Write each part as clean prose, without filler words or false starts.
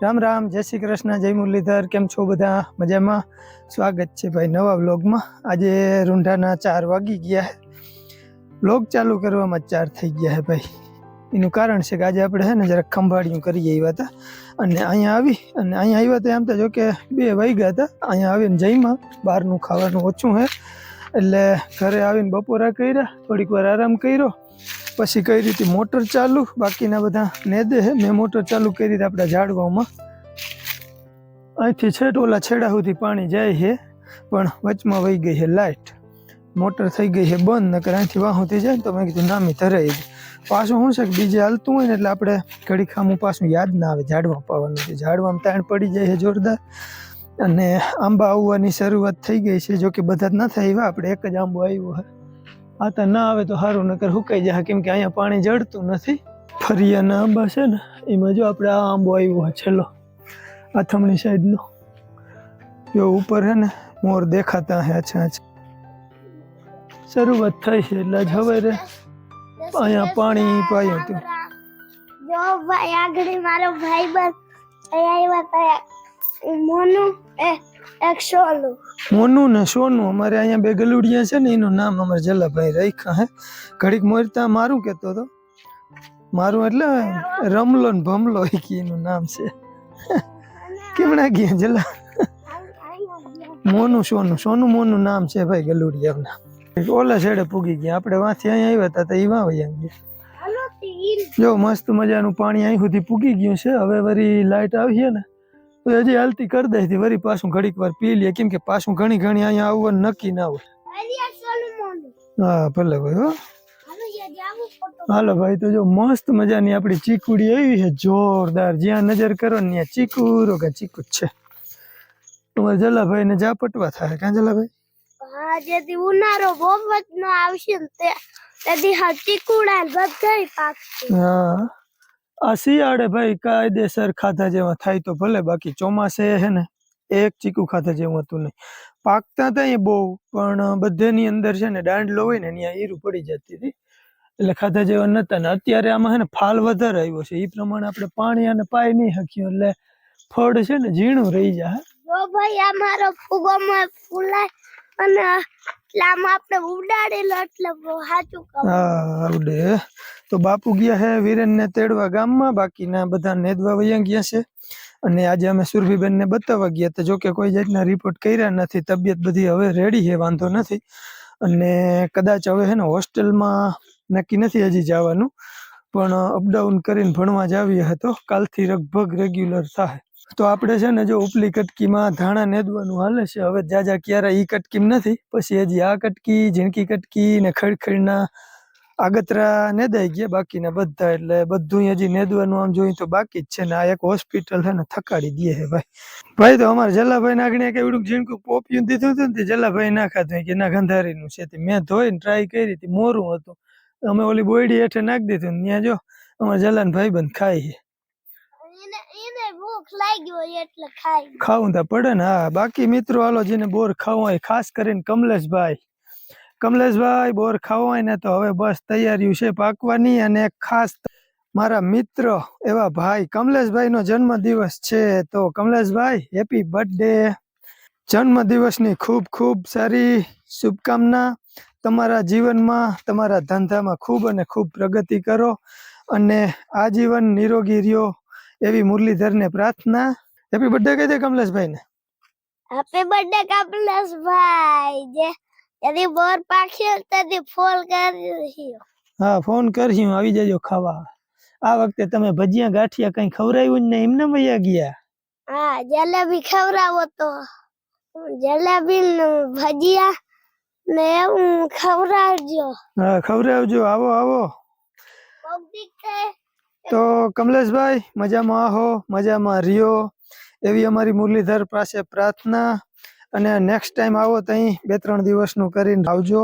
राम राम, जय श्री कृष्ण, जय मुरलीधर। केम छो बधा? मजामां? स्वागत है भाई नवा व्लॉग में। आज रूंढाना 4 वागी गया है। व्लॉग चालू करवामां 4 थई गया है भाई। एनु कारण छे के आज आपणे है ने जरा खंभाळिયું કરી આવ્યા હતા અને અહીંયા આવી અને અહીંયા આવ્યા તો એમ તો જો કે 2 વાગ્યા હતા। અહીંયા આવીને જઈમાં બહારનું ખાવાનું ઓછું છે એટલે ઘરે આવીને બપોરા કર્યા, થોડીક વાર આરામ કર્યો, પછી કઈ રીતે મોટર ચાલુ, બાકીના બધા નેદે છે। મેં મોટર ચાલુ કરી આપણા ઝાડવામાં। અહીંથી છેટ ઓલા છેડા સુધી પાણી જાય છે પણ વચમાં વહી ગઈ છે લાઇટ। મોટર થઈ ગઈ છે બંધ, નકર અહીંથી વાહુથી જાય તો મેં કીધું નામી ધરાઈ દે। પાછું શું છે કે ડીજે હાલતું હોય ને એટલે આપણે ઘડી ખામું પાછું યાદ ના આવે ઝાડવા પાવાનું છે। ઝાડવામાં તાણ પડી જાય છે જોરદાર અને આંબા આવવાની શરૂઆત થઈ ગઈ છે। જો કે બધા જ નથી આવ્યા, આપણે એક જ આંબો આવ્યો છે। આ તો ના આવે તો સારું, નકર હુકાઈ જાય કેમ કે અહીંયા પાણી જડતું નથી। ફરિયાના આંબા છે ને એમાં જો આપણે આ આંબો આવ્યો છે છેલ્લો આથમણી સાઈડનો। જો ઉપર છે ને મોર દેખાતા હે અચ્છા અચ્છા। શરૂઆત થઈ છે એટલે જ હવે રે અહીંયા પાણી પાયું હતું। જો ભાઈ આગળ મારો ભાઈબંધ અહીંયા આવ્યા હતા, મોનુ એક સોનુ। મોનુ ને સોનુ અમારે અહીંયા 2 ગલુડિયા છે ને એનું નામ અમારે જલાભાઈ રાખ્યા હે। ઘડીક મોરતા મારું કહેતો હતો, મારું એટલે રમલો ને ભમલો એનું નામ છે। કેમણા ગયા જલા? મોનુ સોનુ, સોનુ મોનુ નામ છે ભાઈ ગલુડિયાના। ઓલા છેડે પૂગી ગયા આપણે, વાંથી અહીંયા આવ્યા હતા તો એ વાં વયા ગયા। જો મસ્ત મજાનું પાણી અહીં સુધી પૂગી ગયું છે। હવે વરી લાઈટ આવી ને તો હજી હાલતી કરી દે, વરી પાછું ઘડીક વાર પી લઈએ કેમ કે પાછું ઘણી અહીંયા આવવાનું નક્કી ના હોય। હા ભલે ભાઈ હો, હાલો ભાઈ। તો જો મસ્ત મજાની આપણી ચીકુડી આવી છે જોરદાર, જ્યાં નજર કરો ને ત્યાં ચીકુ રોગા ચીકુ જ છે। તમારે જલાભાઈ ને ઝાપટવા થાય ક્યાં જલાભાઈ? હા, જેથી ઉનાળો બહુત નો આવશે ને તેથી હા ચીકુડા બધાય પાકશે। હા, આ શિયાળે ભાઈ કાયદેસર ખાધા જેવા થાય તો ભલે, બાકી ચોમાસે હે ને એક ચીકુ ખાધા જેવું હતું નહીં। પાકતા હતા એ બહુ, પણ બધેની અંદર છે ને દાંડલો હોય ને ત્યાં ઈરું પડી જતી હતી એટલે ખાધા જેવા નતા। ને અત્યારે આમાં છે ને ફાલ વધારે આવ્યો છે, એ પ્રમાણે આપણે પાણી અને પાઈ નહીં શક્યું એટલે ફળ છે ને ઝીણું રહી જાય। જો ભાઈ આ મારો ફૂગોમાં ફૂલાય અને લામાં આપણે ઉડાડેલો એટલે સાચું કહું। હા આવડે। તો બાપુ ગયા હે વીરેન ને તેડવા ગામમાં, બાકીના બધા નેદવા વયા ગયા છે। અને આજે અમે સુરભીબેન ને બતાવવા ગયા તો જો કે કોઈ જાતના રિપોર્ટ કર્યા નથી, તબિયત બધી હવે રેડી છે, વાંધો નથી। અને કદાચ હવે છે ને હોસ્ટેલમાં નક્કી નથી હજી જવાનું, પણ અપડાઉન કરીને ભણવા જ આવ્યા હતો, કાલથી લગભગ રેગ્યુલર થાય। તો આપણે છે ને જો ઉપલી કટકીમાં ધાણા નેદવાનું હાલે છે। હવે જાજા ક્યારે ઈ કટકી નથી, પછી હજી આ કટકી, ઝીણકી કટકી ને ખડખડીના આગતરા નેદાઈ ગયા, બાકીના બધા એટલે બધું હજી નેદવાનું આમ જોઈએ તો બાકી જ છે। ને આ એક હોસ્પિટલ છે ને થકાડી દે છે ભાઈ। તો અમારે જલાભાઈ ને આગળ કેવડું ઝીણકું પોપિયું દીધું હતું ને જલાભાઈ ના ખાધું કે ના ગંધારીનું છે, મેં ધોઈને ટ્રાય કરી હતી, મોરું હતું, અમે ઓલી બોયડી હેઠે નાખી દીધું ને ત્યાં જો અમારે જલાન ભાઈબંધ ખાય છે। ભૂખ લાગી હોય એટલે ખાવું તો પડે ને। હા, બાકી મિત્રો હાલો જેને બોર ખાવું હોય, ખાસ કરીને કમલેશભાઈ બોર ખાવો હોય ને તો હવે બસ તૈયારી છે પાકવાની। અને ખાસ મારા મિત્ર એવા ભાઈ કમલેશભાઈ નો જન્મ દિવસ છે, તો કમલેશભાઈ હેપી બર્થડે। જન્મ દિવસની ખૂબ ખૂબ સારી શુભકામના। તમારા જીવનમાં, તમારા ધંધામાં ખૂબ અને ખૂબ પ્રગતિ કરો અને આજીવન નિરોગી રહ્યો એવી મુરલીધરને પ્રાર્થના। હેપી બર્થડે કહી દે કમલેશભાઈ ને। હેપી બર્થડે કમલેશભાઈ। यदि बोर पाक्यो तदी फोन करજો। હા ફોન કરશું, આવી જજો ખાવા। આ વખતે તમે ભજીયા ગાંઠિયા કઈ ખવરાયું ને એમને વયા ગયા? હા, જલેબી ખવરાવો તો જલેબી ને ભજીયા ને એવું ખવરાવજો। હા ખવરાવજો, આવો આવો। તો કમલેશભાઈ મજામાં આવો, મજામાં રહ્યો એવી અમારી મુરલીધર પાસે પ્રાર્થના। અને નેક્સ્ટ ટાઈમ આવો તો અહીં 2-3 દિવસનું કરીને આવજો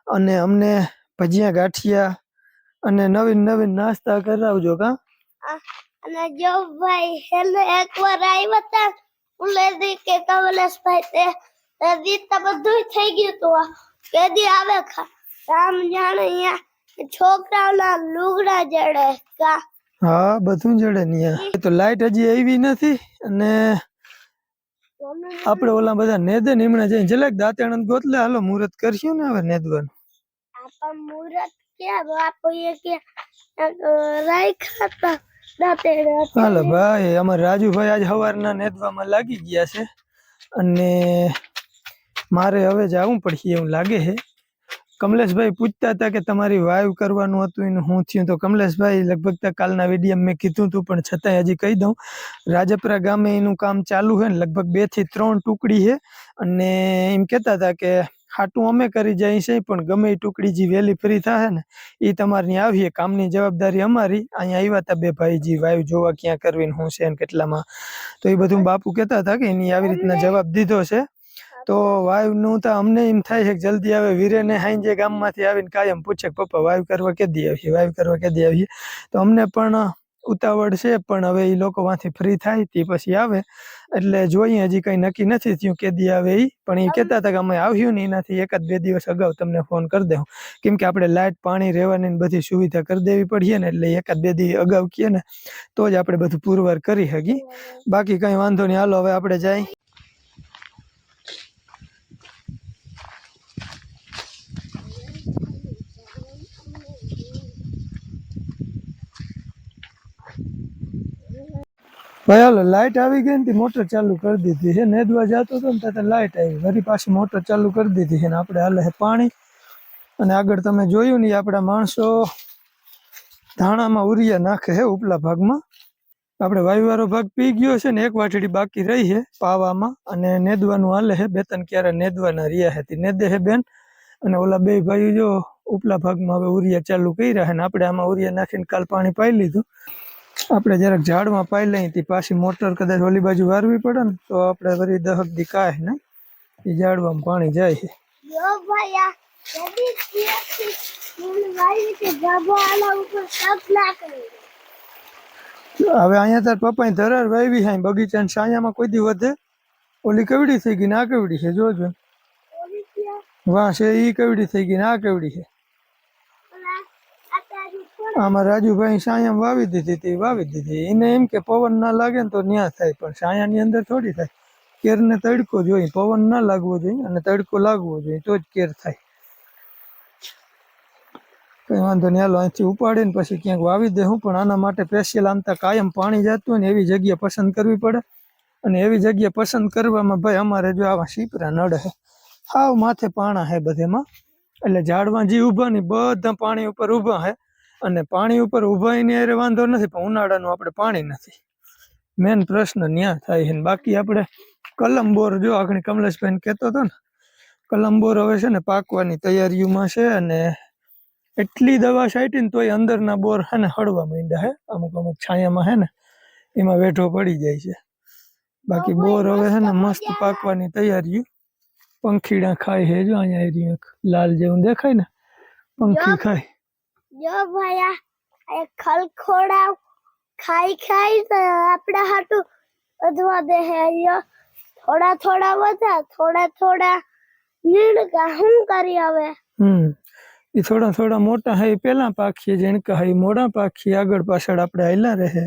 અને અમને ભજીયા ગાંઠિયા અને નવીન નાસ્તા કરાવજો કા। અને જો ભાઈ હેલે એકવાર આવ્યા હતા ઉલેદી કે કમલેશભાઈ તે દીત બધું થઈ ગયું તો કેદી આવે રામ જાણે અહીંયા છોકરાઓના લુગડા જડે કા। હા બધું જડે ન્યા તો લાઈટ હજી આવી નથી અને આપણે ઓલા બધા નેદે ને હમણાં જઈને જલેક દાંતણ ગોતલે હાલો મુહૂર્ત કરશું ને હવે નેદવાનું આપણ મુહૂર્ત ક્યાં બાપુ એ કે રાખ્યા હતા દાંતેડા હાલો ભાઈ અમારે રાજુભાઈ આજ સવારના નેદવામાં લાગી ગયા છે અને મારે હવે જવું પડશે એવું લાગે છે કમલેશભાઈ પૂછતા હતા કે તમારી વાઈવ કરવાનું હતું એનું શું થયું તો કમલેશભાઈ લગભગ કાલના વિડીયો મેં કીધું હતું પણ છતાંય હજી કહી દઉં રાજપરા ગામે એનું કામ ચાલુ છે ને લગભગ 2 થી 3 ટુકડી છે અને એમ કહેતા હતા કે ખાટું અમે કરી જાય છે પણ ગમે એ ટુકડી જે વહેલી ફ્રી થાય ને એ તમારે ત્યાં આવીએ કામની જવાબદારી અમારી અહીંયા આવ્યા હતા 2 ભાઈજી વાઈવ જોવા ક્યાં કરવી ને શું છે ને કેટલામાં તો એ બધું બાપુ કહેતા હતા કે એની આવી રીતના જવાબ દીધો છે તો વાઈવ નું તો અમને એમ થાય છે કે જલ્દી આવે વીરેને હાંજે ગામમાંથી આવીને કાયમ પૂછે કે પપ્પા વાઈવ કરવા કેદી આવીએ વાઈવ કરવા કેદી આવીએ તો અમને પણ ઉતાવળ છે પણ હવે એ લોકો વાંથી ફ્રી થાય તે પછી આવે એટલે જોઈએ હજી કંઈ નક્કી નથી થયું કેદી આવે એ પણ એ કહેતા હતા કે અમે આવ્યું ને એનાથી 1-2 દિવસ અગાઉ તમને ફોન કરી દઉં કેમ કે આપણે લાઇટ પાણી રહેવાની બધી સુવિધા કરી દેવી પડીએ ને એટલે 1-2 દિવસ અગાઉ કહે ને તો જ આપણે બધું પુરવાર કરી શકીએ બાકી કંઈ વાંધો નહીં હાલો હવે આપણે જાય ભાઈ હાલો લાઇટ આવી ગઈ ને મોટર ચાલુ કરી દીધી છે નેદવા જતો હતો ને ત્યાં લાઇટ આવી વળી પાછી મોટર ચાલુ કરી દીધી છે ને આપણે હાલે છે પાણી અને આગળ તમે જોયું ને આપણા માણસો ધાણામાં ઉરિયા નાખે છે ઉપલા ભાગમાં આપણે વાયુવાળો ભાગ પી ગયો છે ને 1 વાટડી બાકી રહી છે પાવામાં અને નેદવાનું હાલે છે 2-3 ક્યારે નેદવાના રહ્યા છે તે નેદે છે બેન અને ઓલા 2 ભાઈઓ જો ઉપલા ભાગમાં હવે ઉરિયા ચાલુ કર્યા છે ને આપણે આમાં ઉરિયા નાખીને કાલ પાણી પાઈ લીધું આપણે જરાક ઝાડમાં પાઈ લઈએ તે પાછી મોટર કદાચ ઓલી બાજુ વારવી પડે ને તો આપણે વળી 10 દી કાય ને એ ઝાડવામાં પાણી જાય છે જો ભાઈ આ જલ્દી થી ફૂલ વાળી કે જાબો આલા ઉપર સબ ના કરી હવે અહીંયા તાર પપ્પાએ ધરાર વાવી છે બગીચાની છાયામાં કોઈ દી વધે ઓલી કવડી થઈ ગઈ ને આ કવડી છે જોજો ઓલી ક્યાં વાહ છે ઈ કવડી થઈ ગઈ ને આ કવડી છે આમાં રાજુભાઈ છાયામાં વાવી દીધી તે વાવી દીધી એને એમ કે પવન ના લાગે ને તો ન્યા થાય પણ છાયાની અંદર થોડી થાય કેરને તડકો જોઈએ પવન ના લાગવો જોઈએ અને તડકો લાગવો જોઈએ તો જ કેર થાય કઈ વાંધો નહીં હાલો અહીંથી ઉપાડીને પછી ક્યાંક વાવી દેવું પણ આના માટે સ્પેશિયલ આમતા કાયમ પાણી જતું હોય ને એવી જગ્યા પસંદ કરવી પડે અને એવી જગ્યા પસંદ કરવામાં ભાઈ અમારે જો આવા શીપરા નડે છે હાવ માથે પાણા છે બધેમાં એટલે ઝાડમાં જે ઊભા ને બધા પાણી ઉપર ઊભા છે અને પાણી ઉપર ઊભા ને અરે વાંધો નથી પણ ઉનાળાનું આપણે પાણી નથી મેન પ્રશ્ન ન્યા થાય છે બાકી આપણે કલમબોર જો આગળ કમલેશભાઈ કહેતો હતો ને કલમબોર હવે છે ને પાકવાની તૈયારીઓમાં છે અને એટલી દવા છાંટી ને તોય અંદરના બોર છે ને હળવા માંડ્યા છે અમુક છાયામાં છે ને એમાં વેઠો પડી જાય છે બાકી બોર હવે છે ને મસ્ત પાકવાની તૈયારીઓ પંખીડા ખાય છે જો અહીંયા લાલ જેવું દેખાય ને પંખી ખાય જો ભાઈ આ ખલખોડા ખાઈ તો આપણા હાટું વધવા દે હે થોડા થોડા વધા થોડા નીણકા હું કરી હવે એ થોડા થોડા મોટા હે પેલા પાખીએ જેણકા હે મોડા પાખી આગળ પાછળ આપણે હાલ્યા રહે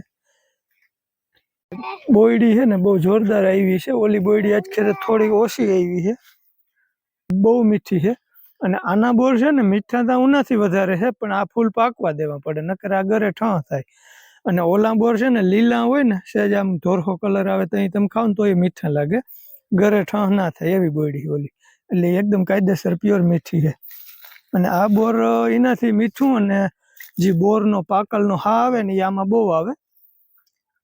બોયડી છે ને બહુ જોરદાર આવી છે ઓલી બોયડી આજ ખેરે થોડી ઓછી આવી છે બહુ મીઠી છે અને આના બોર છે ને મીઠા તો ઉનાથી વધારે છે પણ આ ફૂલ પાકવા દેવા પડે નકર આ ગરે ઠં થાય અને ઓલા બોર છે ને લીલા હોય ને સહેજ આમ ધોરખો કલર આવે તો તમે ખાવ ને તો એ મીઠા લાગે ગરે ઠં ના થાય એવી બોયડી ઓલી એટલે એકદમ કાયદેસર પ્યોર મીઠી છે અને આ બોર એનાથી મીઠું અને જે બોરનો પાકલનો હા આવે ને એ આમાં બહુ આવે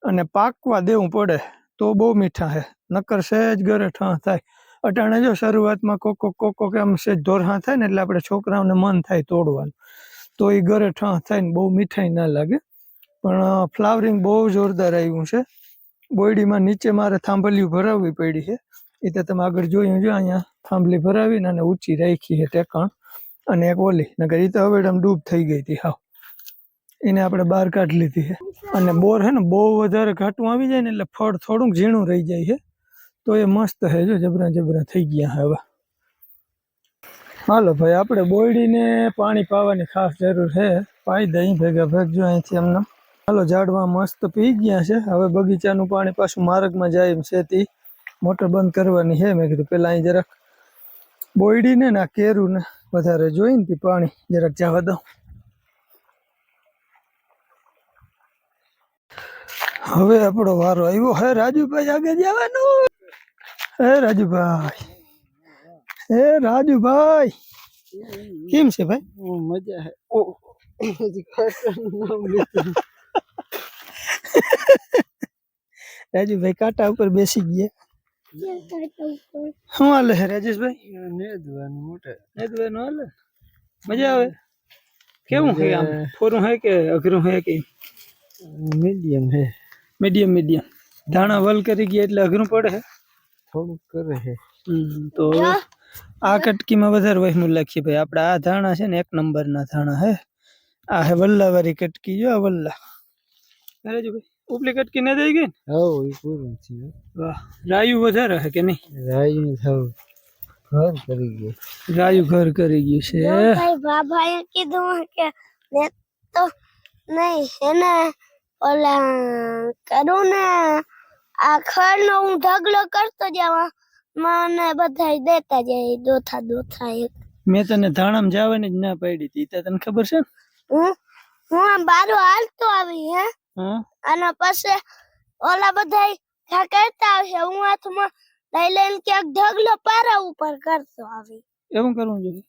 અને પાકવા દેવું પડે તો બહુ મીઠા છે નકર સહેજ ગરે ઠં થાય અટાણે જો શરૂઆતમાં કોકો કે આમ સહેજ ધોરહા થાય ને એટલે આપણે છોકરાઓને મન થાય તોડવાનું તો એ ગરે ઠં થાય ને બહુ મીઠાઈ ના લાગે પણ ફ્લાવરિંગ બહુ જોરદાર આવ્યું છે બોયડીમાં નીચે મારે થાંભલિયું ભરાવવી પડી છે એ તો તમે આગળ જોયું જો અહીંયા થાંભલી ભરાવીને અને ઊંચી રાખી છે ટેકાણ અને એક ઓલી નકર એ તો હવે આમ ડૂબ થઈ ગઈ હતી હાવ એને આપણે બહાર કાઢી લીધી છે અને બોર છે ને બહુ વધારે ઘાટું આવી જાય ને એટલે ફળ થોડુંક ઝીણું રહી જાય છે તો એ મસ્ત છે જો જબરા થઈ ગયા હવે હાલો ભાઈ આપણે બોયડીને પાણી પાવાની ખાસ જરૂર છે પાઈ દઈ ભેગા ભેગ જો અહીંથી એમને હાલો ઝાડવા મસ્ત પી ગયા છે. હવે બગીચાનું પાણી પાછું માર્ગમાં જાય એમ છે. તી મોટર બંધ કરવાની છે. મેં કીધું પેલા અહીં જરાક બોયડી ને ના કેરું ને વધારે જોઈને તી પાણી જરાક જવા દઉં. હવે આપણો વારો આવ્યો હે રાજુભાઈ આગળ જવાનું. હે રાજુભાઈ, હે રાજુભાઈ, કેમ છે ભાઈ? મજા હે. ઓ રાજુભાઈ કાંટા ઉપર બેસી ગયા. શું હાલે હે રાજેશભાઈ? નેદવાનું મોટે નેદવાનું હાલે, મજા આવે. કેવું છે આમ, ફોરું હે કે અઘરું હે કે મીડિયમ હે? Medium medium. ધાણા વલ કરી ગયા એટલે અઘરું પડે હે થોડુંક કરે હે. તો આ કટકીમાં વધારે વહેમું લાગશે ભાઈ. આપડા આ ધાણા છે ને એક નંબરના ધાણા હે. આ હે વલ્લાવાળી કટકી. જો આ વલ્લા રાજુભાઈ ઉપલી કટકી ને દઈ ગઈ ને. હવ ઈ પૂરું છે. વાહ, રાયુ વધારે હે કે નહીં? રાઈ થવ ઘર કરી ગઈ. રાયુ ઘર કરી ગયું છે. ભાઈ બાબાએ કીધું કે મેં તો નહીં એને ઓલા કરું ને આ ખડનો હું ઢગલો કરતો જવા મને બધાય દેતા જાય દોથા દોથા એક. મેં તને ધાણામાં જવાની જ ના પાડી હતી, તને ખબર છે ને? હું આમ બારો હાલતો આવી હે હા, અને પછી ઓલા બધાય ઘા કરતા આવશે હું હાથમાં લઈ લઈને ક્યાંક ઢગલો પારા ઉપર કરતો આવી. એવું કરવું જોઈએ.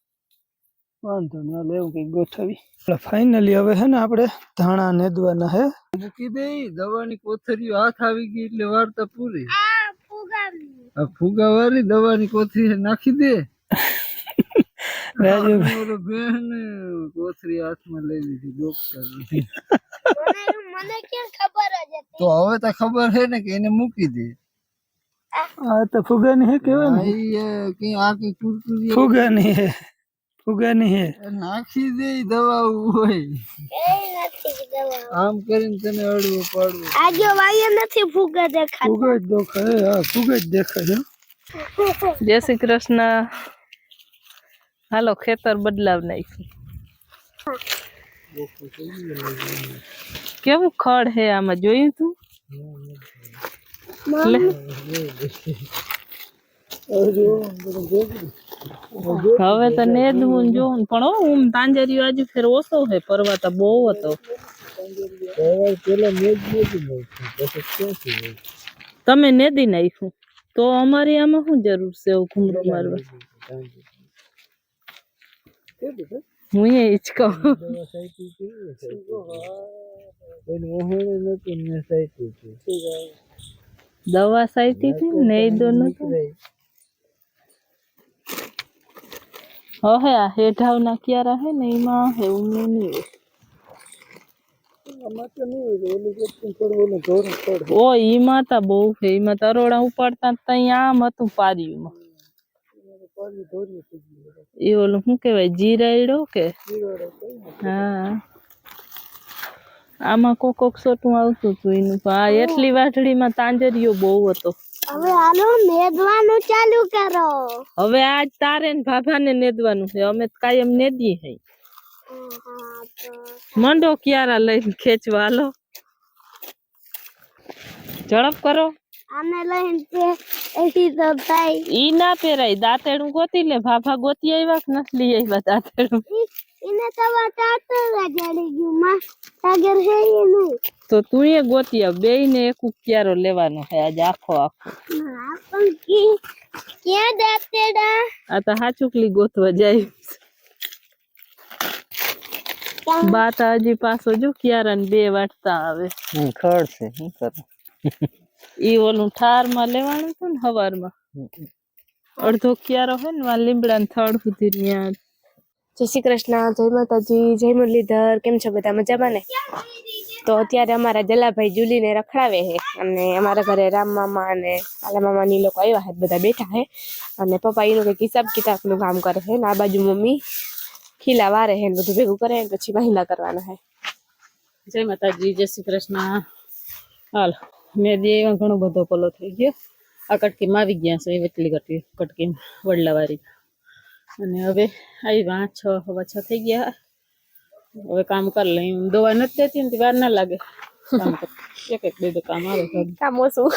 વાંધો નહીં, હાલ એવું કઈ ગોઠવી. ફાઇનલી હવે હે ને આપણે ધાણા નેદવાના હે. મૂકી દે દવાની કોથરીઓ હાથ આવી ગઈ એટલે વાર્તા પૂરી. આ ફુગાવી આ ફુગાવાળી દવાની કોથરી નાખી દે. રાજુ ઓલો બેન કોથરી હાથમાં લઈ લીધી ડોક્ટર. મને ક્યાં ખબર જ હતી. તો હવે તો ખબર છે ને કે એને મૂકી દે. આ તો ફુગાની હે કેવાય ને. કે આ કે કુરકુરી ફુગાની હે, ફુગાની હે. નાખી દે દવા હોય. એ નથી દવા આમ કરીને તને અડવું પડવું. આજો વાય નથી ફુગા દેખાતા. ફુગા જ દેખાય. હા, ફુગા જ દેખાય. જય શ્રી કૃષ્ણ. હાલો ખેતર બદલાવ નાખ્યું. કેવું ખડ હે આમાં જોયું તું? લે. હવે તો નેદવું ને જોવું ને પણ હું તાંજરિયો આજે ફેર ઓછો હે પરવાતા બહુ હતો. તમે નેદી નાખ્યું તો અમારી આમાં શું જરૂર છે એવું ઘૂમરું મારવા? હું એ જ કહું. દવા સાઈટી હતી ને એ દો નતું. હવે આ હેઠાવના ક્યારા હે ને એમાં હે ઉમે નહીં. ઓ ઈમાં તા બહુ હે. ઈમાં તરોડા ઉપાડતા તઈ આમ હતું પારીમાં. એ ઓલું શું કેવાય જીરાયડો કે? હા, આમાં કોક સોટું આવતું હતું એનું. આ એટલી વાટડીમાં તાંજરિયો બહુ હતો. હવે હાલો નેદવાનું ચાલુ કરો. હવે આજ તારે ને ભાભાને નેદવાનું છે. અમે તો કાયમ નેદીએ હઈ. મંડો ક્યારા લઈને ખેંચવા. હાલો ઝડપ કરો. આને લઈને તે એથી તો થાય. ઈ ના પહેરાય. દાંતેડું ગોતી લે. ભાભા ગોતી આવ્યા કે નથી લઈ આવ્યા દાંતેડું? એને તો વાટાતો જડી ગયું માં સાગર હે નહીં. તો તું એ ગોતી આવ. બેય ને એક ક્યારો લેવાનો છે આજે આખો આખો. ના પણ ક્યાં દાંતેડા આ તો હાચુકલી ગોતવા જાય. બાત હજી પાછો જો ક્યારા ને બે વાટતા આવે. ખડ છે શું કરું. ઈ ઓલું ઠાર માં લેવાનું હતું ને હવારમાં. અડધો ક્યારો હે ને લીમડા ને થડ સુધી ત્યાં. જય શ્રી કૃષ્ણ, જય માતાજી, જય મુરલીધર. કેમ છો બધા? મજામાં ને? તો અત્યારે અમારા જલાભાઈ જુલીને રખડાવે છે અને અમારા ઘરે રામ મામા અને કાલા મામા ની લોકો આવ્યા છે. બધા બેઠા છે અને પપ્પા એનું કંઈક હિસાબ કિતાબ નું કામ કરે છે ને આ બાજુ મમ્મી ખીલા વારે છે ને બધું ભેગું કરે ને પછી મહિના કરવાના છે. જય માતાજી, જય શ્રી કૃષ્ણ. હાલ મેં દે ઘણો બધો પલો થઈ ગયો. આ કટકીમાં આવી ગયા છે એટલી કટકી વડલાવાળી. અને હવે આવી 5-6 થઈ ગયા. હવે કામ કરી લઈ દવા નથી દેતી ને વાર ના લાગે કામ કર એક બે કામ આવે ઘરનું. કામ ઓછું.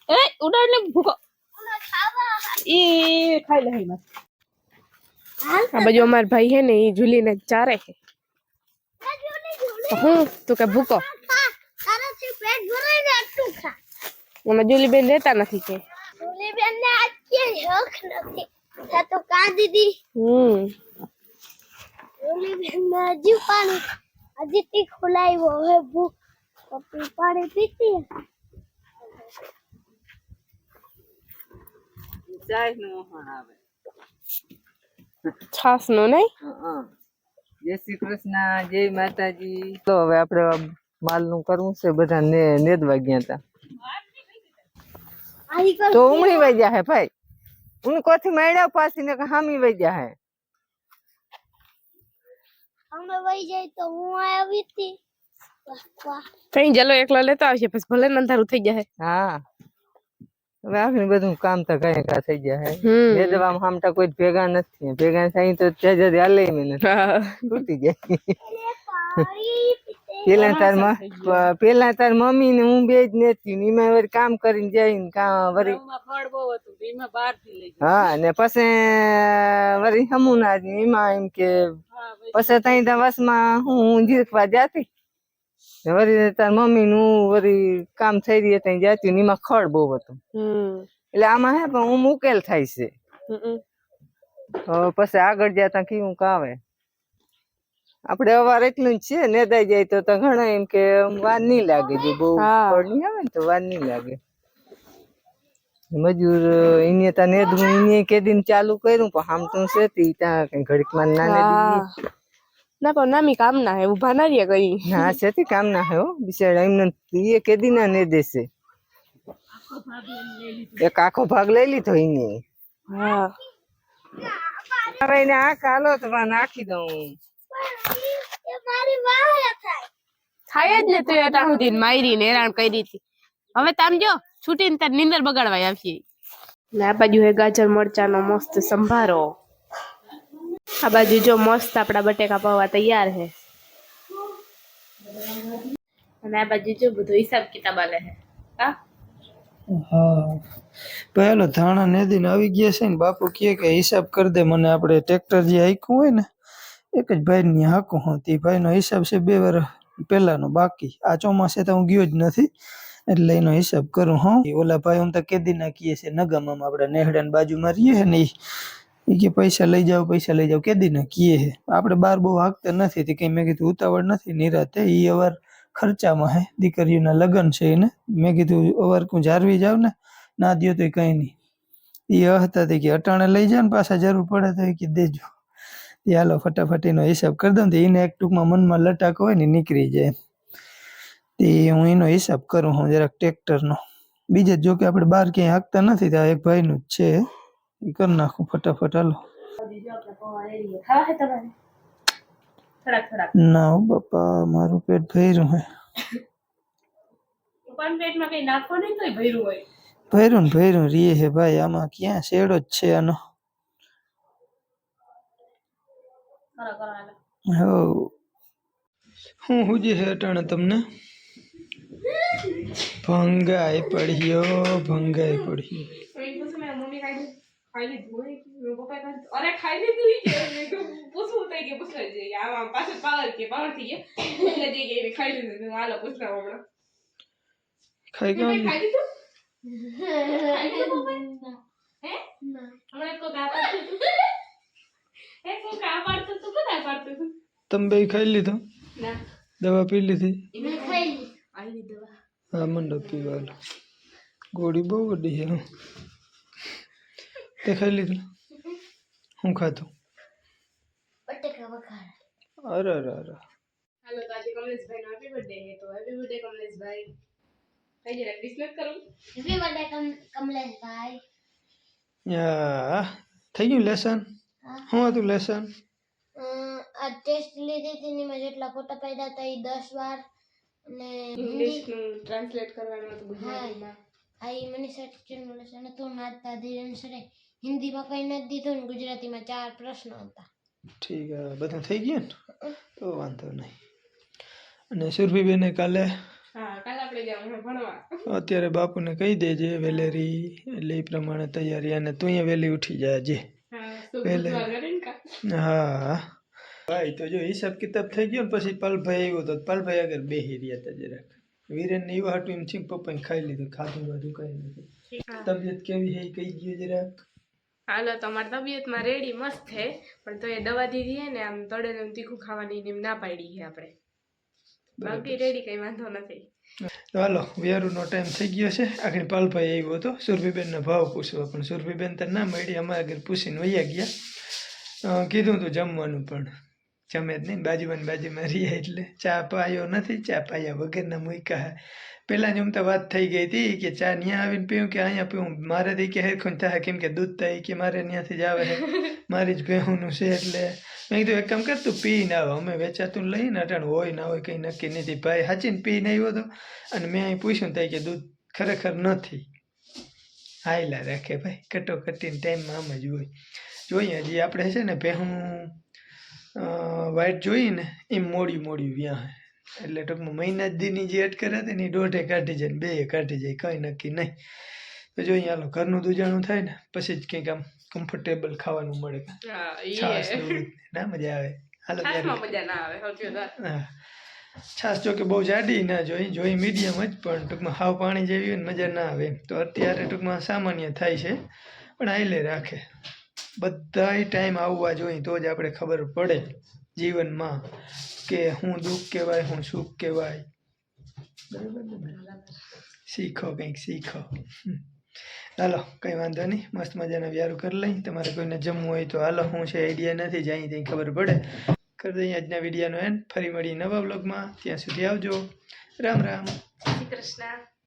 એ ઉડાડ ને ભૂકો એ ખાઈ લે માં આ બાજુ અમાર ભાઈ હે ને એ ઝૂલીને ચારે છે. હું તું કે ભૂકો તારાથી પેટ ભરાય ને આટલું ખા. મને ઝૂલી બેન રહેતા નથી કે ઓલી બેન ને આજ કે હક નથી. આ તો કા દીદી ઓલી બેન ને હજી પાણી હજી તી ખોલાવ્યો હવે ભૂખ તો પાણી પીતી ચાય નો વહાણ આવે. છાસ નો નહીં. જય શ્રી કૃષ્ણ, જય માતાજી. તો હવે આપણે માલ નું કરવું છે, બધા નેદવા ગયા હતા તો ઉમળી વઈ ગયા હે ભાઈ. હું કોથી મેળ્યા પાછી ને હામી વઈ ગયા હે. અમે વઈ જાય તો હું આવી હતી. વાહ કઈ જલો એકલો લેતો આવશે પછી ભલે ને અંધારું થઈ જાય. હા હવે આખી બધું કામ તો કઈ કા થઈ ગયા હે. નેદવામાં હામટા કોઈ ભેગા નથી. ભેગા થાય તો ત્યાં હાલે મને તૂટી જાય. પેલા તાર મમ્મી ને હું બે જ નથી એમાં વળી કામ કરીને જઈને વળી હા ને પછી વળી હમું ના એમાં એમ કે પછી ત્યાં વસમાં હું જીરકવા જાતી વળી તાર મમ્મી નું વળી કામ થઈ રહી ત્યાં જાતી એમાં ખડ બહુ હતું એટલે આમાં હે પણ હું ઉકેલ થાય છે. પછી આગળ જતા કેવું કાવે આપડે અવાર એટલું જ છે નેદાઈ જાય તો ઘણા એમ કે વાર નહીં લાગે જો બહુ ફળ નહીં આવે ને તો વાર નહીં લાગે. મજૂર એને ત્યાં નેદવું એને કેદીન ચાલુ કર્યું પણ આમ તો છે ત્યાં કઈ ઘડીક માં ના નેદી ના પણ નામી કામ ના હે ઉભા ના રહ્યા કઈ. હા છે કામ ના હે હો બિચારા એમને એ કેદી ના નેદે છે. એક આખો ભાગ લઈ લીધો એને. હા એને આ કાલો તો નાખી દઉં એ મારી વાહે થાય. થાય જ ને તું એટા સુધી મારી ને હેરાન કરી હતી. હવે તામ જો છૂટીને તાર નીંદર બગાડવા આવશે. ને આ બાજુ હે ગાજર મરચાનો મસ્ત સંભારો. આ બાજુ જો મસ્ત આપડા બટેકા પૌવા તૈયાર હે અને આ બાજુ જો બધો હિસાબ કિતાબ આલે હે. હા પહેલો ધાણા નેદીને આવી ગયા છે ને બાપુ કહે કે હિસાબ કરી દે મને. આપણે ટ્રેક્ટર જે હાંક્યું હોય ને એક જ ભાઈની હાંકું હું તે ભાઈનો હિસાબ છે 2 વર્ષ પહેલાનો બાકી. આ ચોમાસે તો હું ગયો જ નથી એટલે એનો હિસાબ કરું. હા ઓલા ભાઈ હું તો કેદી ના કીએ છે નગામાં આપણે નેહડાની બાજુમાં રહીએ છે ને એ કે પૈસા લઈ જાઓ કેદી ના કીએ છે. આપણે બહાર બહુ હાંકતા નથી તે કઈ મેં કીધું ઉતાવળ નથી નિરાતે એ અવાર ખર્ચામાં હે દીકરીઓના લગ્ન છે એને મેં કીધું અવાર હું જારવી જાવ ને ના દો તો કઈ નહીં. એ હતા કે અટાણે લઈ જાવ ને પાછા જરૂર પડે તો એ કે દેજો. એ હાલો ફટાફટ એનો હિસાબ કરી દઉં તો એને એક ટૂંકમાં મનમાં લટાક હોય ને નીકળી જાય. તે હું એનો હિસાબ કરું હું જરાક ટ્રેક્ટરનો. બીજે જો કે આપણે બહાર ક્યાંય હાંકતા નથી તો આ એક ભાઈનું જ છે એ કરી નાખું ફટાફટ. હાલો ના હો બાપા મારું પેટ ભર્યું હે. ભર્યું રીએ હે ભાઈ. આમાં ક્યાં શેડો જ છે આનો. હો હું હુજી હે અટાણે તમને ભંગાઈ પડ્યો. ખાઈ ગયો તમે બે ખાઈ લીધો? દવા પી લીધી? હા મંડો પીવા. ગોળી બહુ વડી છે. તે ખાઈ લીધું? હું ખાધું? અરે હાલો તો આજે કમલેશભાઈ નો હેપી બર્થડે હે તો હેપી બર્થડે કમલેશભાઈ. કઈ જરા વિશ નત કરું? હેપી બર્થડે કમલેશભાઈ. યા થઈ ગયું લેસન? શું હતું લેસન? આ ટેસ્ટ લીધી હતી ને મેં જેટલા ફોટા પાડ્યા હતા એ 10 વાર અને ઇંગ્લિશ નું ટ્રાન્સલેટ કરવાનું હતું ગુજરાતીમાં. આ ઈ મને સર્ટિફિકેટનું લેસન હતું. નાચતા ધીરેન સરે હિન્દીમાં કઈ નથી દીધું ને ગુજરાતીમાં 4 પ્રશ્નો હતા. ઠીક હે બધું થઈ ગયું ને? તો વાંધો નહીં. અને સુરભીબેને કાલે હા કાલે આપણે જાવું ભણવા. અત્યારે બાપુને કહી દેજે વેલેરી, એટલે એ પ્રમાણે તૈયારી. અને તું અહીંયા વહેલી ઉઠી જાજે. હા ભાઈ, તો જો હિસાબ કિતાબ થઈ ગયો ને પછી પલભાઈ આવ્યો તો પલભાઈ આગળ બેસી રહ્યા હતા જરાક. વીરેન ને એવું હાટું એમ છે પપ્પાને ખાઈ લીધું, ખાધું બધું કઈ નથી. તબિયત કેવી છે કહી ગયો જરાક. હાલો તો અમારી તબિયતમાં રેડી મસ્ત છે, પણ તો એ દવા દીધી છે ને આમ તળેલું તીખું ખાવાની એમ ના પાડી છે આપણે. બાકી રેડી કઈ વાંધો નથી. તો હાલો વેરુનો ટાઈમ થઈ ગયો છે. આખી પલભાઈ આવ્યો હતો સુરભીબેનનો ભાવ પૂછવા, પણ સુરભીબેન તો ના મળી. અમારા ઘર પૂછીને વૈયા ગયા. કીધું તું જમવાનું, પણ જમે જ નહીં. બાજુમાં રહ્યા એટલે ચા પાયો નથી. ચા પાયા વગરના મૂક્યા. પહેલાં એમ તો વાત થઈ ગઈ હતી કે ચા ત્યાં આવીને પીવું કે અહીંયા પીવું. મારેથી કે હેરખું થાય, કેમ કે દૂધ થાય કે મારે ત્યાંથી જ આવે છે, મારી જ ભેહુંનું છે. એટલે મેં કીધું એક કામ કર, તું પીને આવો. અમે વેચાતું લઈને અટાણ હોય ના હોય કંઈ નક્કી નથી. ભાઈ સાચીને પીને આવ્યો હતો. અને મેં અહીં પૂછ્યું થાય કે દૂધ ખરેખર નથી. હાયલા રાખે ભાઈ, કટોકટીને ટાઈમમાં આમ જ હોય. જોઈએ હજી આપણે છે ને ભેહું વાઇટ જોઈએ ને એમ મોડી વ્યાં, એટલે ટૂંકમાં મહિના જ દીની જે અટકર હતી ને એ 1.5 કાઢી જાય ને 2 કાઢી જાય, કંઈ નક્કી નહીં. તો જોઈએ હાલો ઘરનું દૂજાણું થાય ને પછી જ કંઈક આમ કમ્ફર્ટેબલ ખાવાનું મળે. છાશ ના મજા આવે. હાલો મજા ના આવે. હા, છાશ જો કે બહુ જાડી ના જોઈ મીડિયમ જ, પણ ટૂંકમાં હાવ પાણી જેવી હોય ને મજા ના આવે. તો અત્યારે ટૂંકમાં સામાન્ય થાય છે, પણ આઈલે રાખે. બધાય ટાઈમ આવવા જોઈએ તો જ આપણે ખબર પડે જીવનમાં કે હું દુઃખ કહેવાય, હું સુખ કહેવાય. બરાબર ને? શીખો, કંઈક શીખો. હાલો કંઈ વાંધો નહીં, મસ્ત મજાના વ્યારું કરી લઈ. તમારે કોઈને જમવું હોય તો હાલો, હું છે આઈડિયા નથી, જાય ત્યાં ખબર પડે. કરી દઈએ આજના વિડીયોનો એન્ડ. ફરી મળીએ નવા વ્લોગમાં. ત્યાં સુધી આવજો. રામ રામ. શ્રી કૃષ્ણ.